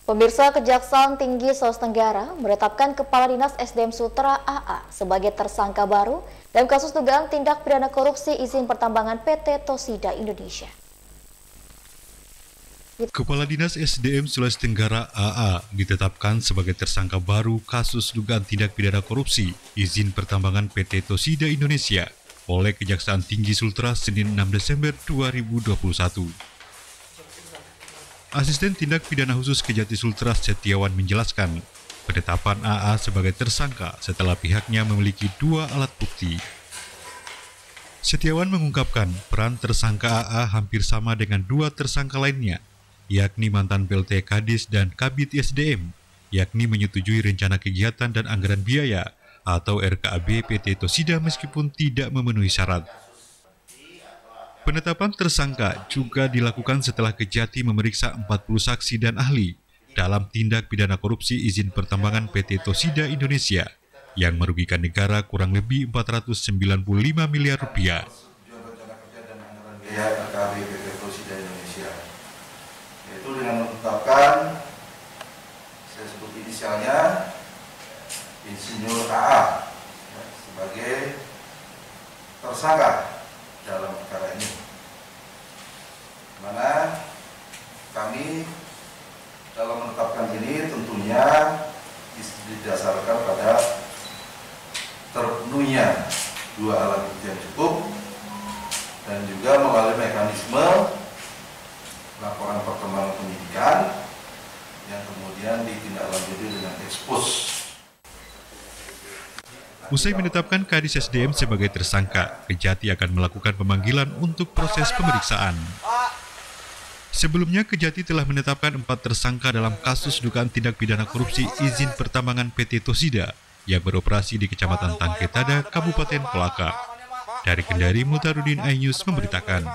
Pemirsa, Kejaksaan Tinggi Sulawesi Tenggara menetapkan Kepala Dinas SDM Sultra AA sebagai tersangka baru dalam kasus dugaan tindak pidana korupsi izin pertambangan PT Tosida Indonesia. Kepala Dinas SDM Sulawesi Tenggara AA ditetapkan sebagai tersangka baru kasus dugaan tindak pidana korupsi izin pertambangan PT Tosida Indonesia oleh Kejaksaan Tinggi Sultra Senin 6 Desember 2021. Asisten Tindak Pidana Khusus Kejati Sultra Setiawan menjelaskan, penetapan AA sebagai tersangka setelah pihaknya memiliki 2 alat bukti. Setiawan mengungkapkan peran tersangka AA hampir sama dengan 2 tersangka lainnya, yakni mantan PLT Kadis dan Kabid SDM, yakni menyetujui rencana kegiatan dan anggaran biaya atau RKAB PT Tosida meskipun tidak memenuhi syarat. Penetapan tersangka juga dilakukan setelah Kejati memeriksa 40 saksi dan ahli dalam tindak pidana korupsi izin pertambangan PT Tosida Indonesia yang merugikan negara kurang lebih 495 miliar rupiah. Yaitu dengan menetapkan, saya sebut inisialnya, Insinyur AA sebagai tersangka dalam perkara ini, mana kami dalam menetapkan ini tentunya didasarkan pada terpenuhinya 2 alat bukti yang cukup dan juga melalui mekanisme laporan perkembangan penyidikan yang kemudian ditindaklanjuti dengan ekspos. Usai menetapkan Kadis SDM sebagai tersangka, Kejati akan melakukan pemanggilan untuk proses pemeriksaan. Sebelumnya, Kejati telah menetapkan 4 tersangka dalam kasus dugaan tindak pidana korupsi izin pertambangan PT Tosida yang beroperasi di Kecamatan Tangketada, Kabupaten Kolaka. Dari Kendari, Mutarudin iNews memberitakan.